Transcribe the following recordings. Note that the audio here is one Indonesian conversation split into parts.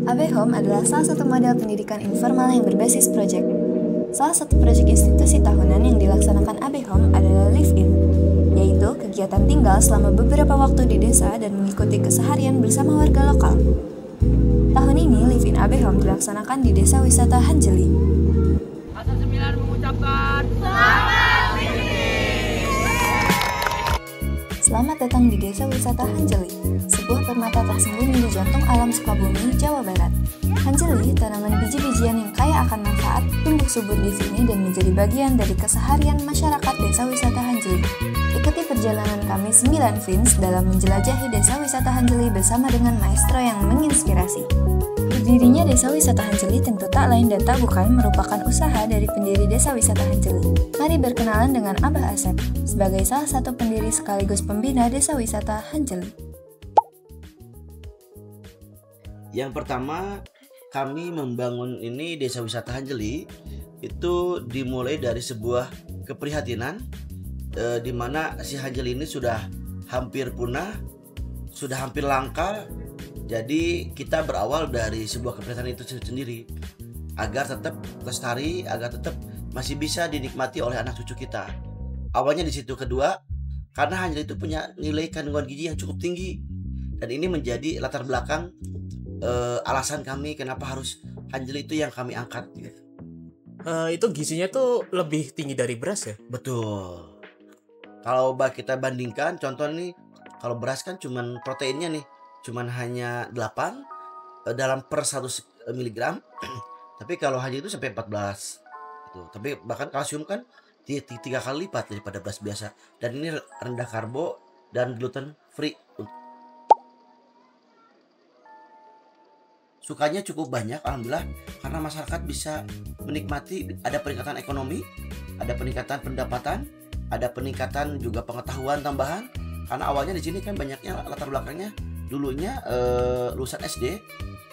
AB Home adalah salah satu model pendidikan informal yang berbasis proyek. Salah satu proyek institusi tahunan yang dilaksanakan AB Home adalah Live-In, yaitu kegiatan tinggal selama beberapa waktu di desa dan mengikuti keseharian bersama warga lokal. Tahun ini, Live-In AB Home dilaksanakan di Desa Wisata Hanjeli. Pasal 9 mengucapkan Selamat datang di Desa Wisata Hanjeli, sebuah permata tersembunyi di jantung alam Sukabumi, Jawa Barat. Hanjeli, tanaman biji-bijian yang kaya akan manfaat, tumbuh subur di sini dan menjadi bagian dari keseharian masyarakat Desa Wisata Hanjeli. Ikuti perjalanan kami 9 Fins dalam menjelajahi Desa Wisata Hanjeli bersama dengan maestro yang menginspirasi. Berdirinya Desa Wisata Hanjeli tentu tak lain dan tak bukan merupakan usaha dari pendiri Desa Wisata Hanjeli. Mari berkenalan dengan Abah Asep, sebagai salah satu pendiri sekaligus pembina Desa Wisata Hanjeli. Yang pertama, kami membangun ini Desa Wisata Hanjeli itu dimulai dari sebuah keprihatinan di mana si Hanjeli ini sudah hampir punah, sudah hampir langka. Jadi kita berawal dari sebuah keprihatinan itu sendiri agar tetap lestari, agar tetap masih bisa dinikmati oleh anak cucu kita. Awalnya di situ. Kedua, karena Hanjeli itu punya nilai kandungan gizi yang cukup tinggi, dan ini menjadi latar belakang alasan kami kenapa harus Hanjeli itu yang kami angkat gitu. Itu gizinya tuh lebih tinggi dari beras ya? Betul. Kalau kita bandingkan, contoh nih, kalau beras kan cuman proteinnya nih cuman hanya 8 dalam per 100 mg. Tapi kalau Hanjeli itu sampai 14 gitu. Tapi bahkan kalsium kan 3 kali lipat daripada beras biasa, dan ini rendah karbo dan gluten free. Sukanya cukup banyak, alhamdulillah, karena masyarakat bisa menikmati. Ada peningkatan ekonomi, ada peningkatan pendapatan, ada peningkatan juga pengetahuan tambahan. Karena awalnya di sini kan banyaknya latar belakangnya dulunya lulusan SD,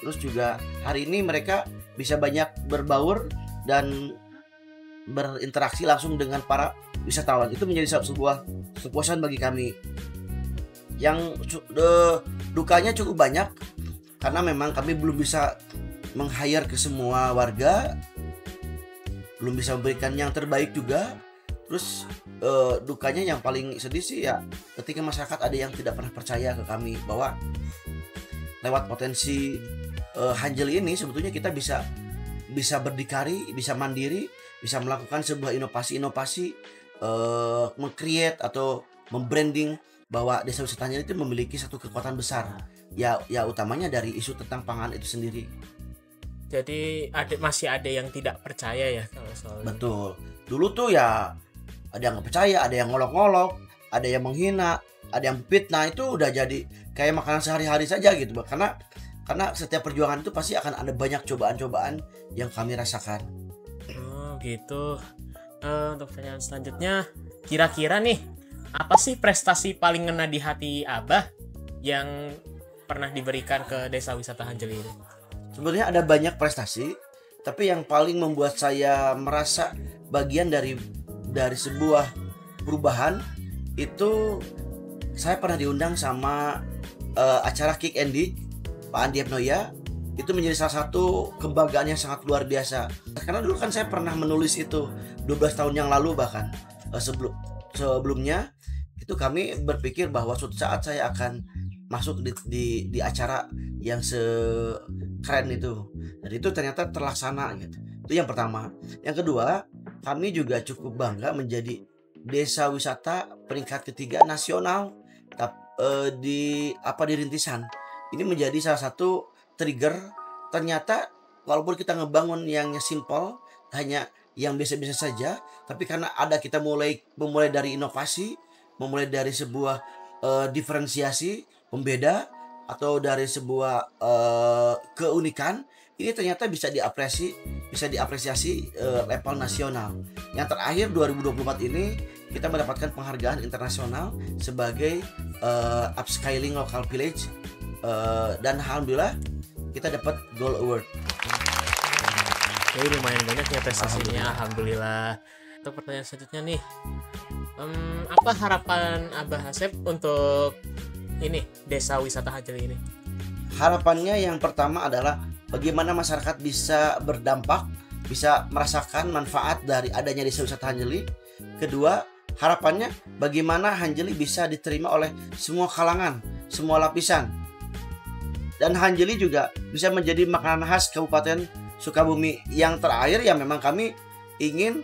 terus juga hari ini mereka bisa banyak berbaur dan berinteraksi langsung dengan para wisatawan. Itu menjadi sebuah kepuasan bagi kami. Yang dukanya cukup banyak, karena memang kami belum bisa meng-hire ke semua warga, belum bisa memberikan yang terbaik juga. Terus dukanya yang paling sedih sih ya ketika masyarakat ada yang tidak pernah percaya ke kami bahwa lewat potensi Hanjeli ini sebetulnya kita bisa berdikari, bisa mandiri, bisa melakukan sebuah inovasi meng-create atau membranding bahwa Desa Wisata Hanjeli itu memiliki satu kekuatan besar, ya utamanya dari isu tentang pangan itu sendiri. Jadi masih ada yang tidak percaya ya kalau soal ini. Betul. Dulu tuh ya ada yang nggak percaya, ada yang ngolok-ngolok, ada yang menghina, ada yang fitnah. Itu udah jadi kayak makanan sehari-hari saja gitu, karena setiap perjuangan itu pasti akan ada banyak cobaan-cobaan yang kami rasakan. Oh gitu. Untuk pertanyaan selanjutnya, kira-kira nih apa sih prestasi paling ngena di hati Abah yang pernah diberikan ke Desa Wisata Hanjeli ini? Sebenarnya ada banyak prestasi, tapi yang paling membuat saya merasa bagian dari sebuah perubahan itu, saya pernah diundang sama acara Kick Andy Pak Andi Abnoya. Itu menjadi salah satu kebanggaan yang sangat luar biasa, karena dulu kan saya pernah menulis itu 12 tahun yang lalu, bahkan sebelumnya itu kami berpikir bahwa suatu saat saya akan masuk di acara yang sekeren itu, dan itu ternyata terlaksana gitu. Itu yang pertama. Yang kedua, kami juga cukup bangga menjadi desa wisata peringkat ketiga nasional di rintisan. Ini menjadi salah satu trigger. Ternyata walaupun kita ngebangun yang simple, hanya yang biasa-biasa saja, tapi karena kita memulai dari inovasi, memulai dari sebuah diferensiasi pembeda, atau dari sebuah keunikan, ini ternyata bisa diapresiasi level nasional. Yang terakhir 2024 ini kita mendapatkan penghargaan internasional sebagai upscaling local village, dan alhamdulillah kita dapat Gold Award. Jadi lumayan banyak ya prestasinya, alhamdulillah. Untuk pertanyaan selanjutnya nih, apa harapan Abah Asep untuk ini Desa Wisata Hanjeli ini? harapannya yang pertama adalah bagaimana masyarakat bisa berdampak, bisa merasakan manfaat dari adanya desa wisata Hanjeli. Kedua, harapannya bagaimana Hanjeli bisa diterima oleh semua kalangan, semua lapisan. Dan Hanjeli juga bisa menjadi makanan khas Kabupaten Sukabumi. Yang terakhir ya memang kami ingin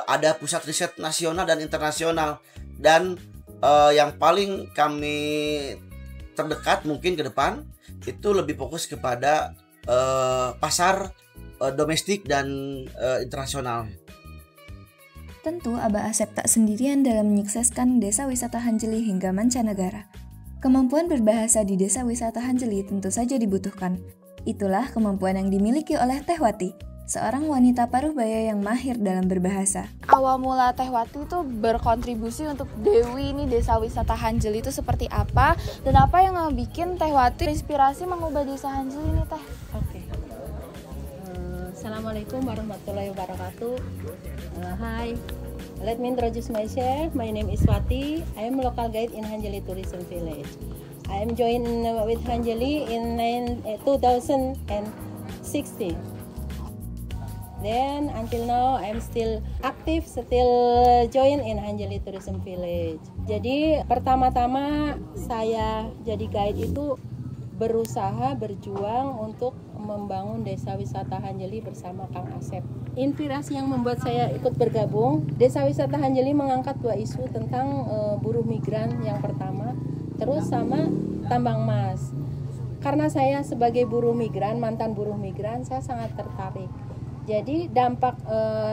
ada pusat riset nasional dan internasional. Dan yang paling kami terdekat mungkin ke depan itu lebih fokus kepada pasar domestik dan internasional. Tentu Abah Asep tak sendirian dalam menyukseskan desa wisata Hanjeli hingga mancanegara. Kemampuan berbahasa di desa wisata Hanjeli tentu saja dibutuhkan. Itulah kemampuan yang dimiliki oleh Teh Wati, seorang wanita Parubaya yang mahir dalam berbahasa. Awal mula Teh Wati itu berkontribusi untuk Dewi ini desa wisata Hanjeli itu seperti apa, dan apa yang bikin Teh Wati inspirasi mengubah desa Hanjeli ini, Teh? Oke. Assalamualaikum warahmatullahi wabarakatuh. Hi. Let me introduce myself. My name is Wati. I am local guide in Hanjeli Tourism Village. I am joined with Hanjeli in 2016. Then until now I am still active, still join in Hanjeli Tourism Village. Jadi pertama-tama saya jadi guide itu berusaha berjuang untuk membangun desa wisata Hanjeli bersama Kang Asep. Inspirasi yang membuat saya ikut bergabung, desa wisata Hanjeli mengangkat dua isu tentang buruh migran yang pertama, terus sama tambang emas. Karena saya sebagai buruh migran, mantan buruh migran, saya sangat tertarik. Jadi dampak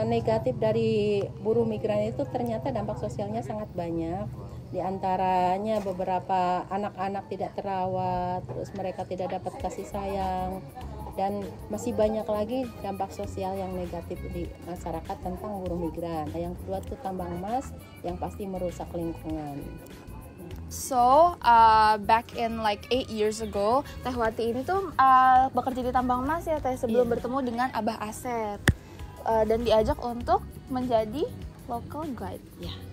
negatif dari buruh migran itu ternyata dampak sosialnya sangat banyak. Di antaranya beberapa anak-anak tidak terawat, terus mereka tidak dapat kasih sayang, dan masih banyak lagi dampak sosial yang negatif di masyarakat tentang buruh migran. Yang kedua itu tambang emas yang pasti merusak lingkungan. So, back in like 8 years ago, Teh Wati ini tuh bekerja di tambang emas ya, Teh, sebelum bertemu dengan Abah Asep. Dan diajak untuk menjadi local guide.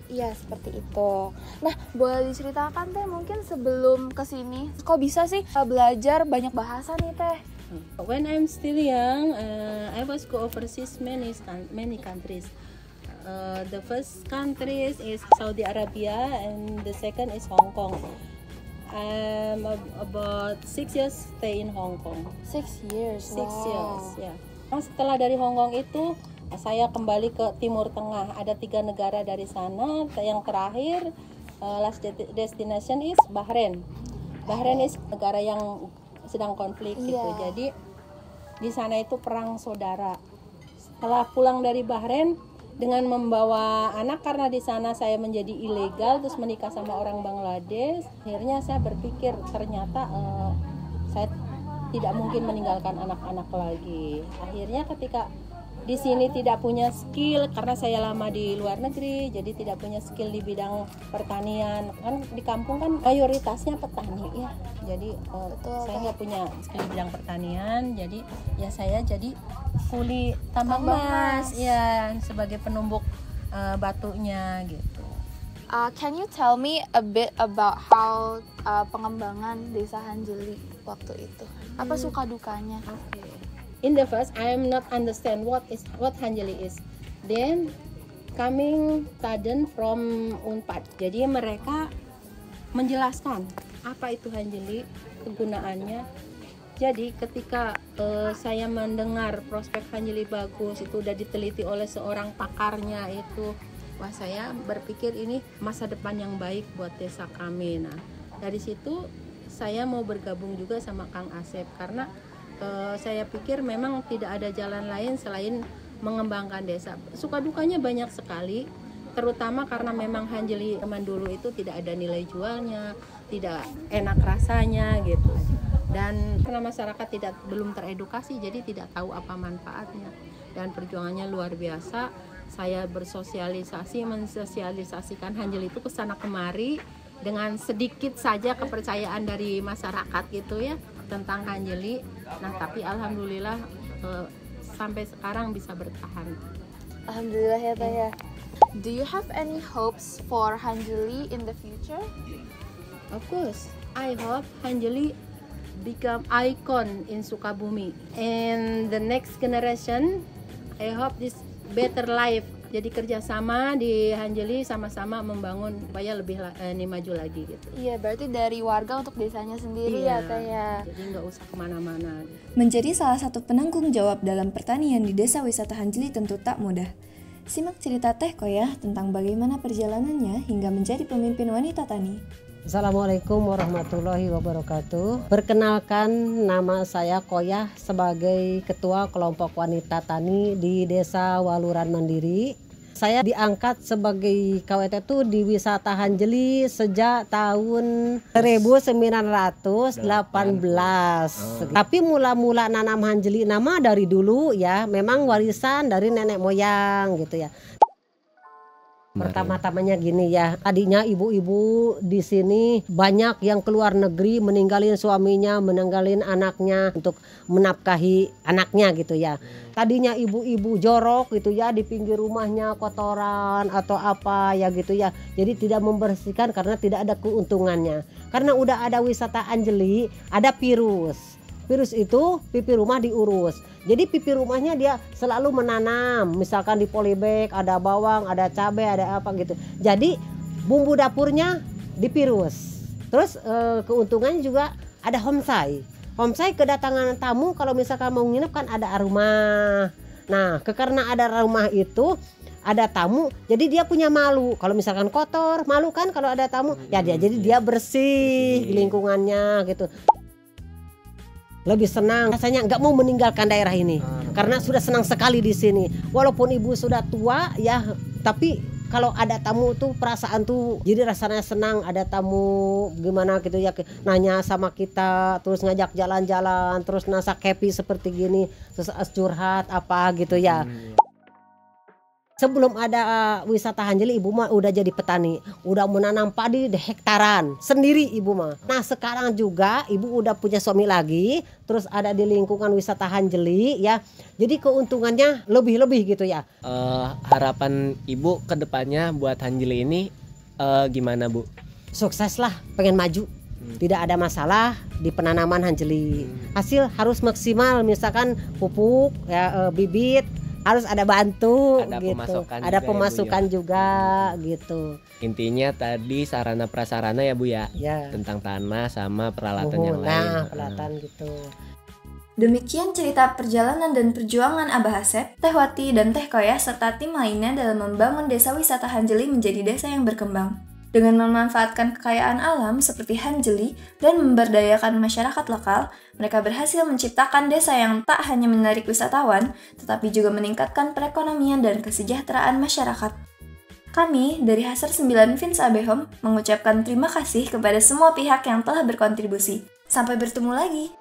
Iya, seperti itu. Nah, boleh diceritakan, Teh, mungkin sebelum kesini, kok bisa sih belajar banyak bahasa nih, Teh? When I'm still young, I was go overseas many countries. The first country is Saudi Arabia and the second is Hong Kong. I'm about 6 years stay in Hong Kong. 6 years. 6 years, ya. Nah, setelah dari Hong Kong itu saya kembali ke Timur Tengah. Ada 3 negara dari sana. Yang terakhir last destination is Bahrain. Bahrain is negara yang sedang konflik gitu. Jadi di sana itu perang saudara. Setelah pulang dari Bahrain dengan membawa anak, karena di sana saya menjadi ilegal terus menikah sama orang Bangladesh, akhirnya saya berpikir ternyata saya tidak mungkin meninggalkan anak-anak lagi. Akhirnya ketika di sini tidak punya skill, karena saya lama di luar negeri, jadi tidak punya skill di bidang pertanian. Kan di kampung kan mayoritasnya petani ya, jadi saya nggak punya skill di bidang pertanian, jadi ya saya jadi kuli tambang emas ya, sebagai penumbuk batunya gitu. Can you tell me a bit about how pengembangan desa Hanjeli waktu itu? Apa suka dukanya? Okay. In the first, I am not understand what Hanjeli is. Then coming sudden from Unpad. Jadi mereka menjelaskan apa itu Hanjeli, kegunaannya. Jadi ketika saya mendengar prospek Hanjeli bagus, itu udah diteliti oleh seorang pakarnya itu, wah saya berpikir ini masa depan yang baik buat desa kami. Nah, dari situ saya mau bergabung juga sama Kang Asep, karena saya pikir memang tidak ada jalan lain selain mengembangkan desa. Suka dukanya banyak sekali, terutama karena memang Hanjeli zaman dulu itu tidak ada nilai jualnya, tidak enak rasanya gitu. Dan karena masyarakat belum teredukasi, jadi tidak tahu apa manfaatnya. Dan perjuangannya luar biasa. Saya mensosialisasikan Hanjeli itu kesana kemari dengan sedikit saja kepercayaan dari masyarakat gitu ya tentang Hanjeli. Nah, tapi alhamdulillah sampai sekarang bisa bertahan. Alhamdulillah ya, Teh ya. Do you have any hopes for Hanjeli in the future? Of course, I hope Hanjeli become icon in Sukabumi. And the next generation, I hope this better life. Jadi kerjasama di Hanjeli sama-sama membangun supaya lebih maju lagi gitu. Iya, berarti dari warga untuk desanya sendiri ya Teh ya. Jadi nggak usah kemana-mana. Menjadi salah satu penanggung jawab dalam pertanian di Desa Wisata Hanjeli tentu tak mudah. Simak cerita Teh Koyah tentang bagaimana perjalanannya hingga menjadi pemimpin wanita tani. Assalamualaikum warahmatullahi wabarakatuh. Perkenalkan, nama saya Koyah sebagai Ketua Kelompok Wanita Tani di Desa Waluran Mandiri. Saya diangkat sebagai KWT itu di Wisata Hanjeli sejak tahun 1918. Tapi mula-mula nanam Hanjeli nama dari dulu ya, memang warisan dari nenek moyang gitu ya. Pertama-tamanya gini ya, tadinya ibu-ibu di sini banyak yang keluar negeri meninggalin suaminya, meninggalin anaknya untuk menafkahi anaknya gitu ya. Tadinya ibu-ibu jorok gitu ya, di pinggir rumahnya kotoran atau apa ya gitu ya. Jadi tidak membersihkan karena tidak ada keuntungannya. Karena udah ada wisata Hanjeli, ada virus. Virus itu pipi rumah diurus. Jadi pipi rumahnya dia selalu menanam. Misalkan di polybag ada bawang, ada cabai, ada apa gitu. Jadi bumbu dapurnya dipirus. Terus keuntungannya juga ada homestay. Homestay kedatangan tamu kalau misalkan mau nginep kan ada rumah. Nah, karena ada rumah itu ada tamu, jadi dia punya malu. Kalau misalkan kotor, malu kan kalau ada tamu. Ya jadi dia bersih lingkungannya gitu. Lebih senang, rasanya nggak mau meninggalkan daerah ini karena sudah senang sekali di sini. Walaupun ibu sudah tua ya, tapi kalau ada tamu tuh perasaan tuh jadi rasanya senang. Ada tamu gimana gitu ya, nanya sama kita, terus ngajak jalan-jalan, terus nasa happy seperti gini, terus curhat apa gitu ya. Sebelum ada wisata Hanjeli, ibu mah udah jadi petani, udah menanam padi di hektaran sendiri ibu mah. Nah sekarang juga ibu udah punya suami lagi, terus ada di lingkungan wisata Hanjeli ya. Jadi keuntungannya lebih-lebih gitu ya. Harapan ibu ke depannya buat Hanjeli ini gimana bu? Sukses lah, pengen maju. Tidak ada masalah di penanaman Hanjeli. Hasil harus maksimal, misalkan pupuk, ya, bibit. Harus ada bantu, ada gitu. Pemasukan ada juga pemasukan ya, juga gitu. Intinya tadi sarana prasarana ya bu ya, Ya. tentang tanah sama peralatan yang lain. Nah, peralatan gitu. Demikian cerita perjalanan dan perjuangan Abah Asep, Teh Wati, dan Teh Koyah serta tim lainnya dalam membangun Desa Wisata Hanjeli menjadi desa yang berkembang. Dengan memanfaatkan kekayaan alam seperti Hanjeli dan memberdayakan masyarakat lokal, mereka berhasil menciptakan desa yang tak hanya menarik wisatawan, tetapi juga meningkatkan perekonomian dan kesejahteraan masyarakat. Kami dari Hasar 9 Vins Abehom mengucapkan terima kasih kepada semua pihak yang telah berkontribusi. Sampai bertemu lagi!